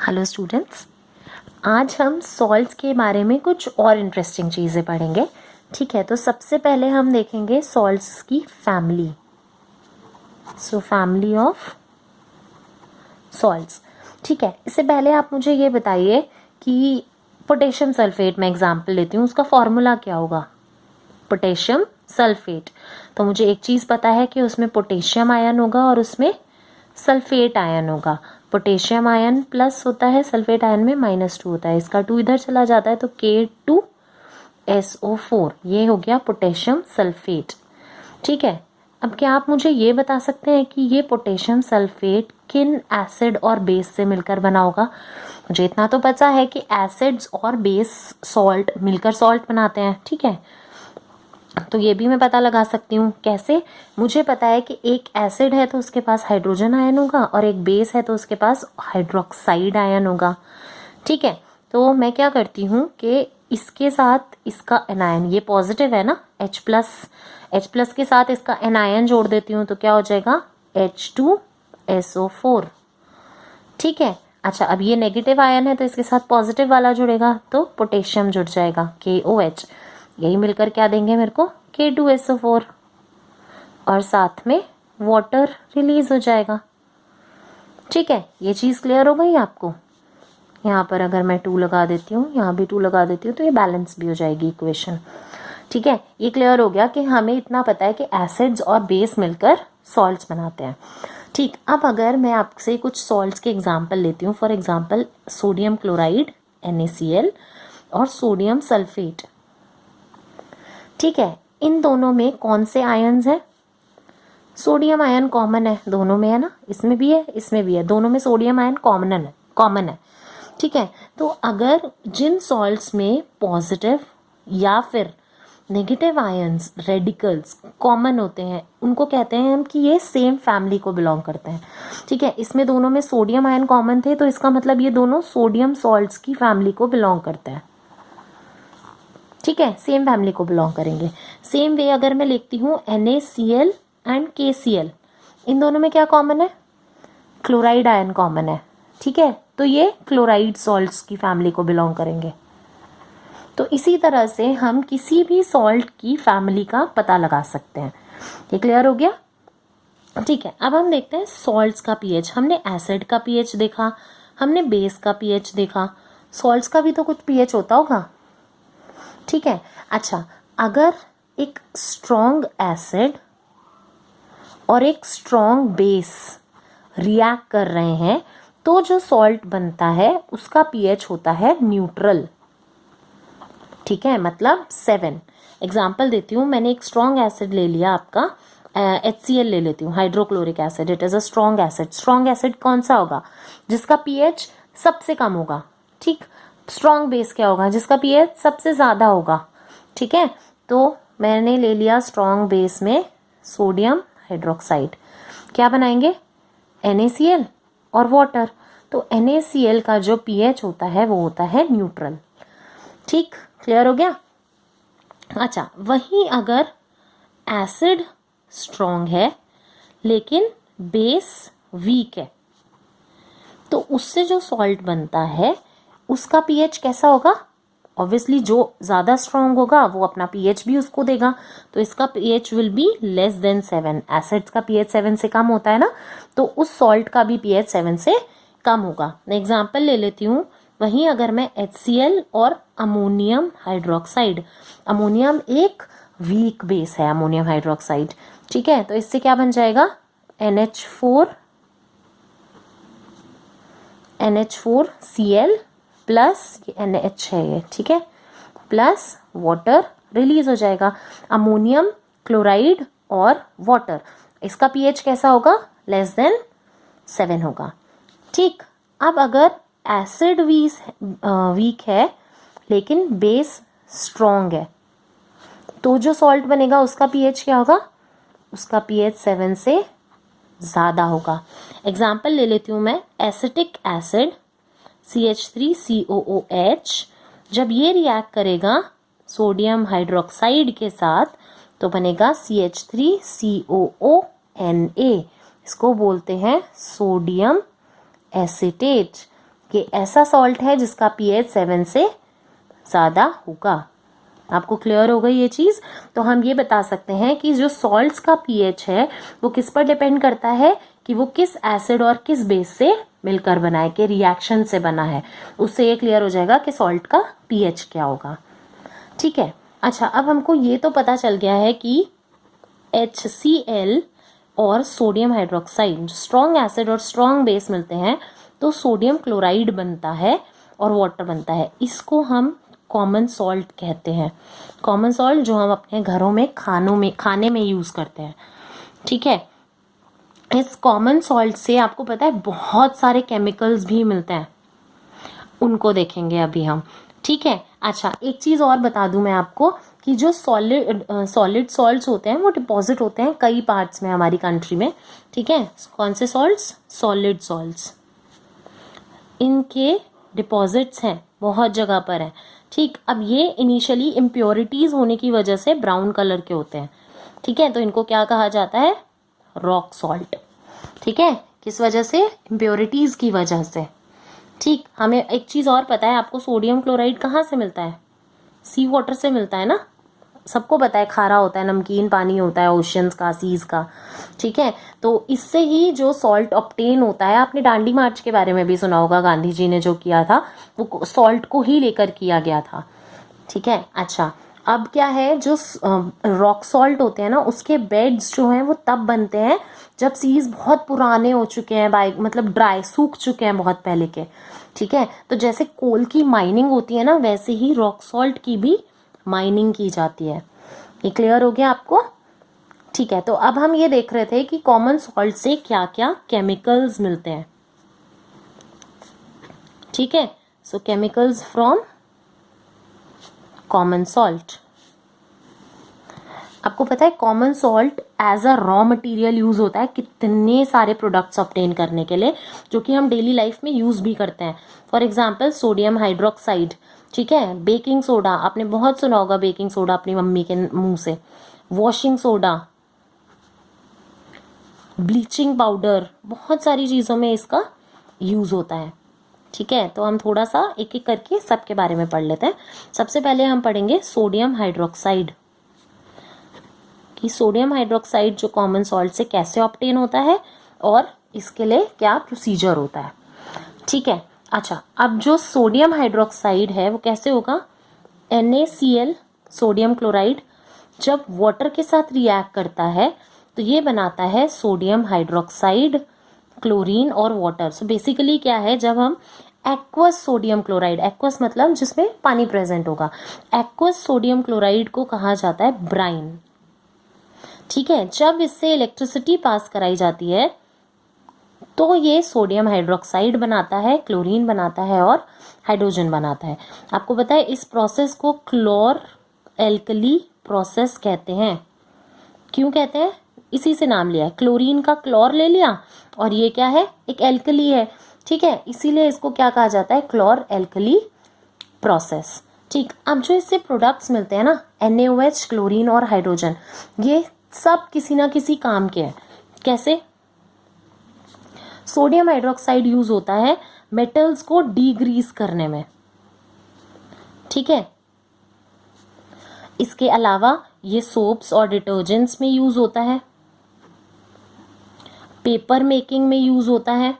Hello students, आज हम salts के बारे में कुछ और इंटरेस्टिंग चीज़ें पढ़ेंगे। ठीक है, तो सबसे पहले हम देखेंगे सॉल्ट्स की फैमिली। Family of salts. ठीक है, इससे पहले आप मुझे ये बताइए कि पोटेशियम सल्फेट, मैं एग्जांपल लेती हूँ, उसका फॉर्मूला क्या होगा? Potassium sulphate. तो मुझे एक चीज़ पता है कि उसमें पोटेशियम आयन होगा और उसमें सल्फेट आयन होगा। पोटेशियम आयन प्लस होता है, सल्फेट आयन में -2 होता है। इसका 2 इधर चला जाता है तो K2SO4, ये हो गया पोटेशियम सल्फेट। ठीक है, अब क्या आप मुझे ये बता सकते हैं कि ये पोटेशियम सल्फेट किन एसिड और बेस से मिलकर बना होगा? मुझे इतना तो पता है कि एसिड्स और बेस सॉल्ट मिलकर सॉल्ट बनाते हैं। ठीक है, तो ये भी मैं पता लगा सकती हूँ। कैसे? मुझे पता है कि एक एसिड है तो उसके पास हाइड्रोजन आयन होगा और एक बेस है तो उसके पास हाइड्रोक्साइड आयन होगा। ठीक है, तो मैं क्या करती हूँ कि इसके साथ इसका एनायन, ये पॉजिटिव है ना, H+ के साथ इसका एनायन जोड़ देती हूँ तो क्या हो जाएगा? H2SO4। ठीक है, अच्छा, अब ये नेगेटिव आयन है तो इसके साथ पॉजिटिव वाला जुड़ेगा तो पोटेशियम जुड़ जाएगा, KOH। यही मिलकर क्या देंगे मेरे को? K2SO4, और साथ में वाटर रिलीज हो जाएगा। ठीक है, ये चीज़ क्लियर हो गई आपको? यहाँ पर अगर मैं 2 लगा देती हूँ, यहाँ भी 2 लगा देती हूँ तो ये बैलेंस भी हो जाएगी इक्वेशन। ठीक है, ये क्लियर हो गया कि हमें इतना पता है कि एसिड्स और बेस मिलकर सॉल्ट्स बनाते हैं। ठीक, अब अगर मैं आपसे कुछ सॉल्ट्स के एग्जाम्पल लेती हूँ, for example sodium chloride NaCl और सोडियम सल्फेट। ठीक है, इन दोनों में कौन से आयन्स हैं? सोडियम आयन कॉमन है, दोनों में है ना, इसमें भी है इसमें भी है, दोनों में सोडियम आयन कॉमन है। ठीक है, तो अगर जिन सॉल्ट्स में पॉजिटिव या फिर नेगेटिव आयन्स, रेडिकल्स कॉमन होते हैं, उनको कहते हैं हम कि ये सेम फैमिली को बिलोंग करते हैं। ठीक है, इसमें दोनों में सोडियम आयन कॉमन थे तो इसका मतलब ये दोनों सोडियम सॉल्ट्स की फैमिली को बिलोंग करते हैं। ठीक है, सेम फैमिली को बिलोंग करेंगे। सेम वे अगर मैं लिखती हूँ NaCl एंड KCl, इन दोनों में क्या कॉमन है? क्लोराइड आयन कॉमन है। ठीक है, तो ये क्लोराइड सॉल्ट्स की फैमिली को बिलोंग करेंगे। तो इसी तरह से हम किसी भी सॉल्ट की फैमिली का पता लगा सकते हैं। ये क्लियर हो गया? ठीक है, अब हम देखते हैं सॉल्ट्स का पीएच। हमने एसिड का पीएच देखा, हमने बेस का पीएच देखा, सॉल्ट्स का भी तो कुछ पीएच होता होगा। ठीक है, अच्छा, अगर एक स्ट्रॉन्ग एसिड और एक स्ट्रॉन्ग बेस रिएक्ट कर रहे हैं तो जो सॉल्ट बनता है उसका पीएच होता है न्यूट्रल। ठीक है, मतलब 7। एग्जाम्पल देती हूँ, मैंने एक स्ट्रॉन्ग एसिड ले लिया, आपका HCl ले लेती हूँ, hydrochloric acid. It is a strong acid. Strong acid कौन सा होगा? जिसका पीएच सबसे कम होगा। ठीक, स्ट्रॉन्ग बेस क्या होगा? जिसका पीएच सबसे ज़्यादा होगा। ठीक है, तो मैंने ले लिया स्ट्रॉन्ग बेस में सोडियम हाइड्रोक्साइड। क्या बनाएंगे? NaCl और वाटर। तो NaCl का जो पीएच होता है वो होता है न्यूट्रल। ठीक, क्लियर हो गया? अच्छा, वहीं अगर एसिड स्ट्रॉन्ग है लेकिन बेस वीक है तो उससे जो सॉल्ट बनता है उसका पीएच कैसा होगा? ऑब्वियसली जो ज़्यादा स्ट्रॉन्ग होगा वो अपना पीएच भी उसको देगा, तो इसका pH will be less than 7। Acids का पीएच 7 से कम होता है ना, तो उस सॉल्ट का भी पीएच 7 से कम होगा। मैं एग्जांपल ले लेती हूँ, वहीं अगर मैं HCl और अमोनियम हाइड्रोक्साइड, अमोनियम एक वीक बेस है, अमोनियम हाइड्रोक्साइड। ठीक है, तो इससे क्या बन जाएगा? NH4Cl प्लस NH है ये, ठीक है, प्लस वाटर रिलीज हो जाएगा। अमोनियम क्लोराइड और वाटर, इसका पीएच कैसा होगा? लेस देन 7 होगा। ठीक, अब अगर एसिड वीक है लेकिन बेस स्ट्रॉन्ग है तो जो सॉल्ट बनेगा उसका पीएच क्या होगा? उसका पीएच 7 से ज़्यादा होगा। एग्जाम्पल ले लेती हूँ मैं, एसिटिक एसिड CH3COOH, जब ये रिएक्ट करेगा सोडियम हाइड्रोक्साइड के साथ तो बनेगा CH3COONA। इसको बोलते हैं सोडियम एसीटेट। कि ऐसा सॉल्ट है जिसका पीएच 7 से ज़्यादा होगा। आपको क्लियर हो गई ये चीज़? तो हम ये बता सकते हैं कि जो सॉल्ट्स का पीएच है वो किस पर डिपेंड करता है कि वो किस एसिड और किस बेस से मिलकर बना है, कि रिएक्शन से बना है। उससे ये क्लियर हो जाएगा कि सॉल्ट का पीएच क्या होगा। ठीक है, अच्छा अब हमको ये तो पता चल गया है कि HCl और सोडियम हाइड्रोक्साइड स्ट्रॉन्ग एसिड और स्ट्रॉन्ग बेस मिलते हैं तो सोडियम क्लोराइड बनता है और वाटर बनता है। इसको हम कॉमन सॉल्ट कहते हैं। कॉमन सॉल्ट जो हम अपने घरों में खाने में यूज़ करते हैं। ठीक है, इस कॉमन सॉल्ट से आपको पता है बहुत सारे केमिकल्स भी मिलते हैं, उनको देखेंगे अभी हम। ठीक है, अच्छा एक चीज़ और बता दूं मैं आपको कि जो सॉलिड सॉल्ट्स होते हैं वो डिपॉजिट होते हैं कई पार्ट्स में हमारी कंट्री में। ठीक है, कौन से सॉल्ट्स? Solid salts. इनके डिपॉजिट्स हैं बहुत जगह पर हैं। ठीक, अब ये इनिशियली इम्प्योरिटीज़ होने की वजह से ब्राउन कलर के होते हैं। ठीक है, तो इनको क्या कहा जाता है? Rock salt. ठीक है, किस वजह से? इम्प्योरिटीज़ की वजह से। ठीक, हमें एक चीज़ और पता है आपको, सोडियम क्लोराइड कहाँ से मिलता है? सी वाटर से मिलता है ना। सबको पता है खारा होता है, नमकीन पानी होता है ओशंस का, सीज का। ठीक है, तो इससे ही जो सॉल्ट ऑब्टेन होता है, आपने दांडी मार्च के बारे में भी सुना होगा, गांधी जी ने जो किया था वो सॉल्ट को ही लेकर किया गया था। ठीक है, अच्छा अब क्या है, जो रॉक सॉल्ट होते हैं ना उसके बेड्स जो हैं वो तब बनते हैं जब सीज बहुत पुराने हो चुके हैं, मतलब ड्राई सूख चुके हैं बहुत पहले के। ठीक है, तो जैसे कोल की माइनिंग होती है ना, वैसे ही रॉक सॉल्ट की भी माइनिंग की जाती है। ये क्लियर हो गया आपको? ठीक है, तो अब हम ये देख रहे थे कि कॉमन सॉल्ट से क्या क्या केमिकल्स मिलते हैं। ठीक है, so chemicals from common salt. आपको पता है common salt as a raw material use होता है कितने सारे प्रोडक्ट्स ऑब्टेन करने के लिए, जो कि हम डेली लाइफ में यूज भी करते हैं। For example sodium hydroxide. ठीक है, बेकिंग सोडा, आपने बहुत सुना होगा बेकिंग सोडा अपनी मम्मी के मुंह से। वॉशिंग सोडा, ब्लीचिंग पाउडर, बहुत सारी चीज़ों में इसका यूज होता है। ठीक है, तो हम थोड़ा सा एक एक करके सबके बारे में पढ़ लेते हैं। सबसे पहले हम पढ़ेंगे सोडियम हाइड्रोक्साइड, कि सोडियम हाइड्रोक्साइड जो कॉमन सॉल्ट से कैसे ऑब्टेन होता है और इसके लिए क्या प्रोसीजर होता है। ठीक है, अच्छा अब जो सोडियम हाइड्रोक्साइड है वो कैसे होगा? NaCl सोडियम क्लोराइड जब वाटर के साथ रिएक्ट करता है तो ये बनाता है सोडियम हाइड्रोक्साइड, क्लोरीन और वाटर। सो बेसिकली क्या है, जब हम एक्वस सोडियम क्लोराइड, एक्वस मतलब जिसमें पानी प्रेजेंट होगा, एक्वस सोडियम क्लोराइड को कहा जाता है ब्राइन। ठीक है, जब इससे इलेक्ट्रिसिटी पास कराई जाती है तो ये सोडियम हाइड्रोक्साइड बनाता है, क्लोरीन बनाता है और हाइड्रोजन बनाता है। आपको पता है इस प्रोसेस को क्लोर एल्कली प्रोसेस कहते हैं। क्यों कहते हैं? इसी से नाम लिया है, क्लोरीन का क्लोर ले लिया और ये क्या है, एक एल्कली है। ठीक है, इसीलिए इसको क्या कहा जाता है? क्लोर एल्कली प्रोसेस। ठीक, अब जो इससे प्रोडक्ट्स मिलते हैं ना, NaOH, क्लोरीन और हाइड्रोजन, ये सब किसी ना किसी काम के हैं। कैसे? सोडियम हाइड्रोक्साइड यूज होता है मेटल्स को डीग्रीस करने में। ठीक है, इसके अलावा ये सोप्स और डिटर्जेंट्स में यूज होता है, पेपर मेकिंग में यूज होता है,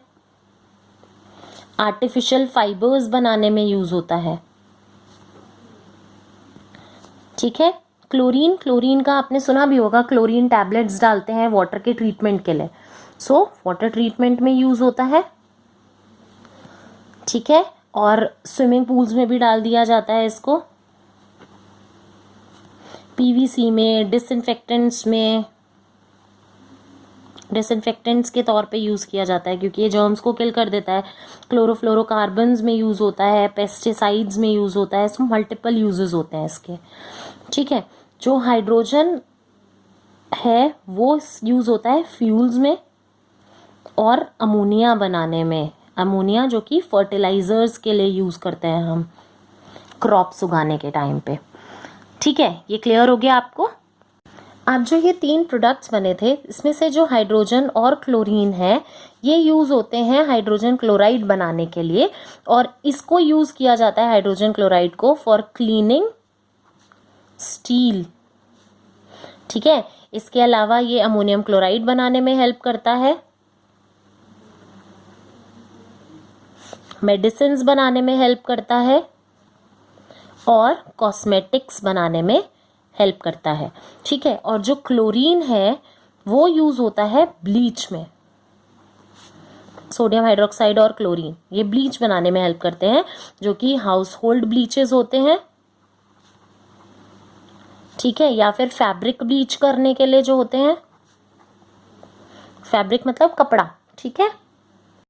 आर्टिफिशियल फाइबर्स बनाने में यूज होता है। ठीक है, क्लोरीन का आपने सुना भी होगा, क्लोरीन टैबलेट्स डालते हैं वाटर के ट्रीटमेंट के लिए। सो वाटर ट्रीटमेंट में यूज होता है। ठीक है, और स्विमिंग पूल्स में भी डाल दिया जाता है इसको, PVC में, डिसइंफेक्टेंट्स के तौर पे यूज़ किया जाता है क्योंकि ये जर्म्स को किल कर देता है। क्लोरोफ्लोरोकार्बन्स में यूज़ होता है, पेस्टिसाइड्स में यूज़ होता है। सो मल्टीपल यूजेस होते हैं इसके। ठीक है, जो हाइड्रोजन है वो यूज़ होता है फ्यूल्स में और अमोनिया बनाने में। अमोनिया जो कि फर्टिलाइजर्स के लिए यूज़ करते हैं हम क्रॉप्स उगाने के टाइम पे। ठीक है, ये क्लियर हो गया आपको? अब जो ये 3 प्रोडक्ट्स बने थे, इसमें से जो हाइड्रोजन और क्लोरीन है, ये यूज़ होते हैं हाइड्रोजन क्लोराइड बनाने के लिए, और इसको यूज़ किया जाता है हाइड्रोजन क्लोराइड को फॉर क्लीनिंग स्टील। ठीक है, इसके अलावा ये अमोनियम क्लोराइड बनाने में हेल्प करता है, मेडिसिन्स बनाने में हेल्प करता है, और कॉस्मेटिक्स बनाने में हेल्प करता है। ठीक है, और जो क्लोरीन है वो यूज होता है ब्लीच में। सोडियम हाइड्रोक्साइड और क्लोरीन ये ब्लीच बनाने में हेल्प करते हैं, जो कि हाउस होल्ड ब्लीचेस होते हैं। ठीक है, या फिर फैब्रिक ब्लीच करने के लिए जो होते हैं, फैब्रिक मतलब कपड़ा। ठीक है,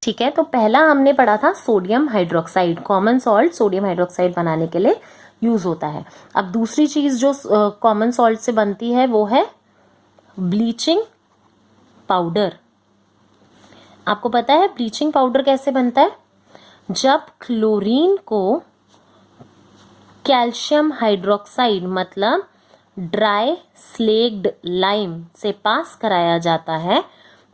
ठीक है, तो पहला हमने पढ़ा था sodium hydroxide, common salt sodium hydroxide बनाने के लिए यूज होता है। अब दूसरी चीज जो कॉमन सॉल्ट से बनती है वो है ब्लीचिंग पाउडर। आपको पता है ब्लीचिंग पाउडर कैसे बनता है? जब क्लोरीन को कैल्शियम हाइड्रोक्साइड मतलब ड्राई स्लेग्ड लाइम से पास कराया जाता है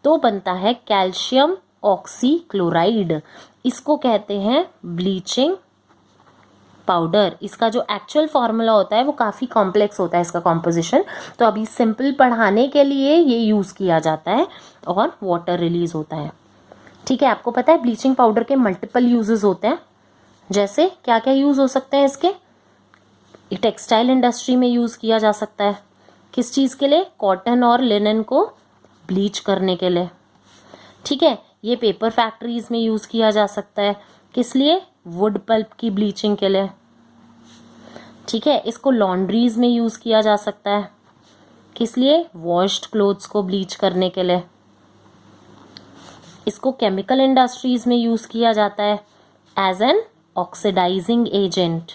तो बनता है कैल्शियम ऑक्सीक्लोराइड। इसको कहते हैं ब्लीचिंग पाउडर। इसका जो एक्चुअल फॉर्मूला होता है वो काफ़ी कॉम्प्लेक्स होता है इसका कॉम्पोजिशन, तो अभी सिंपल पढ़ाने के लिए ये यूज़ किया जाता है और वाटर रिलीज होता है। ठीक है, आपको पता है ब्लीचिंग पाउडर के मल्टीपल यूजेस होते हैं, जैसे क्या क्या यूज़ हो सकते हैं इसके? टेक्सटाइल इंडस्ट्री में यूज़ किया जा सकता है। किस चीज़ के लिए? कॉटन और लिनन को ब्लीच करने के लिए। ठीक है, ये पेपर फैक्ट्रीज में यूज़ किया जा सकता है। किस लिए? वुड पल्प की ब्लीचिंग के लिए। ठीक है, इसको लॉन्ड्रीज में यूज़ किया जा सकता है। किस लिए? वॉश्ड क्लोथ्स को ब्लीच करने के लिए। इसको केमिकल इंडस्ट्रीज में यूज़ किया जाता है एज एन ऑक्सीडाइजिंग एजेंट।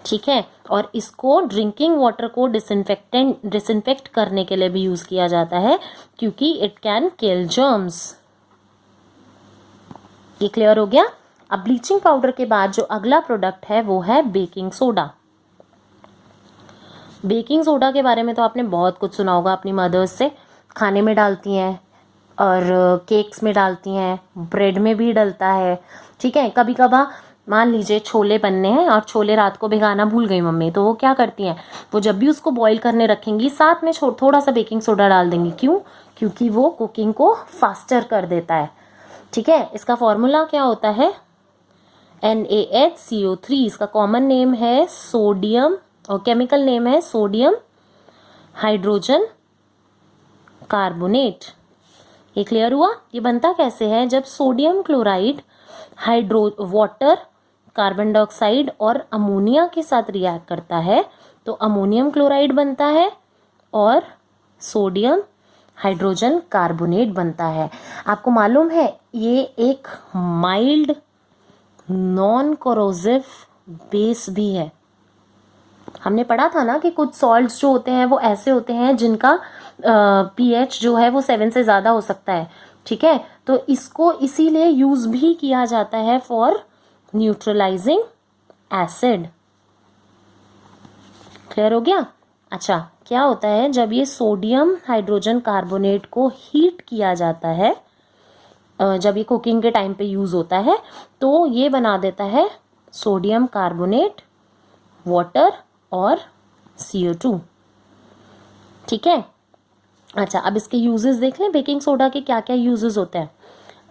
ठीक है, और इसको ड्रिंकिंग वाटर को डिसइंफेक्ट करने के लिए भी यूज़ किया जाता है, क्योंकि इट कैन किल जर्म्स। ये क्लियर हो गया? अब ब्लीचिंग पाउडर के बाद जो अगला प्रोडक्ट है वो है बेकिंग सोडा। बेकिंग सोडा के बारे में तो आपने बहुत कुछ सुना होगा अपनी मदर्स से। खाने में डालती हैं और केक्स में डालती हैं, ब्रेड में भी डलता है। ठीक है, कभी कभार मान लीजिए छोले बनने हैं और छोले रात को भिगाना भूल गई मम्मी, तो वो क्या करती हैं, वो जब भी उसको बॉईल करने रखेंगी साथ में थोड़ा सा बेकिंग सोडा डाल देंगी। क्यों? क्योंकि वो कुकिंग को फास्टर कर देता है। ठीक है, इसका फॉर्मूला क्या होता है? NaHCO3। इसका कॉमन नेम है सोडियम और केमिकल नेम है सोडियम हाइड्रोजन कार्बोनेट। ये क्लियर हुआ? ये बनता कैसे है? जब sodium chloride water, carbon dioxide और अमोनिया के साथ रिएक्ट करता है तो अमोनियम क्लोराइड बनता है और सोडियम हाइड्रोजन कार्बोनेट बनता है। आपको मालूम है ये एक माइल्ड नॉन कोरोसिव बेस भी है। हमने पढ़ा था ना कि कुछ सॉल्ट्स जो होते हैं वो ऐसे होते हैं जिनका pH जो है वो 7 से ज़्यादा हो सकता है। ठीक है, तो इसको इसीलिए यूज भी किया जाता है फॉर न्यूट्रलाइजिंग एसिड। क्लियर हो गया? अच्छा, क्या होता है जब ये सोडियम हाइड्रोजन कार्बोनेट को हीट किया जाता है, जब ये कुकिंग के टाइम पे यूज होता है तो ये बना देता है सोडियम कार्बोनेट, वाटर और CO2। ठीक है, अच्छा अब इसके यूजेस देख लें। बेकिंग सोडा के क्या क्या यूजेस होते हैं?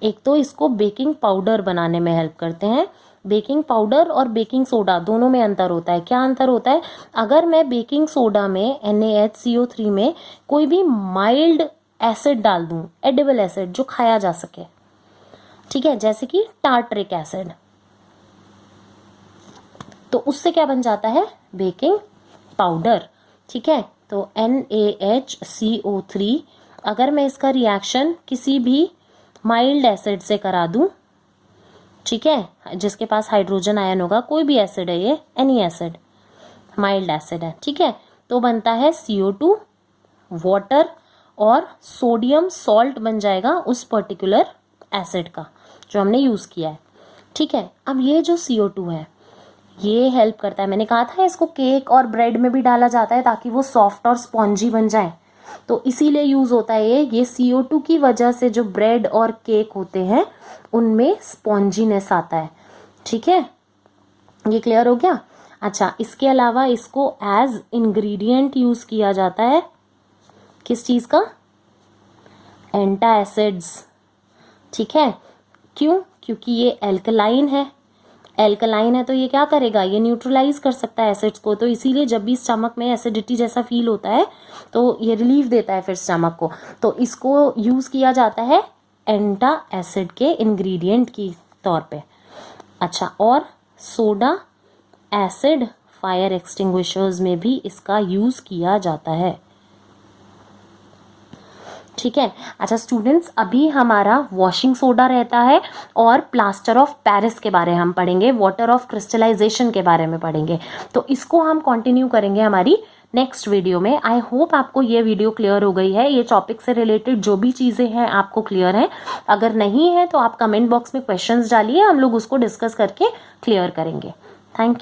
एक तो इसको बेकिंग पाउडर बनाने में हेल्प करते हैं। बेकिंग पाउडर और बेकिंग सोडा दोनों में अंतर होता है। क्या अंतर होता है? अगर मैं बेकिंग सोडा में NaHCO3 में कोई भी माइल्ड एसिड डाल दूं, एडिबल एसिड जो खाया जा सके, ठीक है, जैसे कि टार्टरिक एसिड, तो उससे क्या बन जाता है? Baking powder. ठीक है, तो NaHCO3 अगर मैं इसका रिएक्शन किसी भी माइल्ड एसिड से करा दूं, ठीक है, जिसके पास हाइड्रोजन आयन होगा, कोई भी एसिड है ये, एनी एसिड, माइल्ड एसिड है, ठीक है, तो बनता है CO2, वाटर और सोडियम सॉल्ट बन जाएगा उस पर्टिकुलर एसिड का जो हमने यूज किया है। ठीक है, अब ये जो CO2 है ये हेल्प करता है। मैंने कहा था इसको केक और ब्रेड में भी डाला जाता है ताकि वो सॉफ्ट और स्पॉन्जी बन जाए, तो इसीलिए यूज होता है ये CO2 की वजह से जो ब्रेड और केक होते हैं उनमें स्पॉन्जीनेस आता है। ठीक है, ये क्लियर हो गया। अच्छा, इसके अलावा इसको एज इंग्रेडिएंट यूज किया जाता है किस चीज का? एंटासिड्स। ठीक है, क्यों? क्योंकि ये एल्कलाइन है। एल्कलाइन है तो ये क्या करेगा? ये न्यूट्रलाइज कर सकता है एसिड्स को, तो इसीलिए जब भी स्टमक में एसिडिटी जैसा फील होता है तो ये रिलीफ देता है फिर स्टमक को, तो इसको यूज किया जाता है एंटा एसिड के इंग्रेडिएंट की तौर पे। अच्छा, और सोडा एसिड फायर एक्सटिंग्विशर्स में भी इसका यूज किया जाता है। ठीक है। अच्छा स्टूडेंट्स, अभी हमारा वॉशिंग सोडा रहता है और प्लास्टर ऑफ पेरिस के बारे में हम पढ़ेंगे, वाटर ऑफ क्रिस्टलाइजेशन के बारे में पढ़ेंगे, तो इसको हम कंटिन्यू करेंगे हमारी नेक्स्ट वीडियो में। आई होप आपको ये वीडियो क्लियर हो गई है, ये टॉपिक से रिलेटेड जो भी चीज़ें हैं आपको क्लियर है। अगर नहीं है तो आप कमेंट बॉक्स में क्वेश्चंस डालिए, हम लोग उसको डिस्कस करके क्लियर करेंगे। Thank you.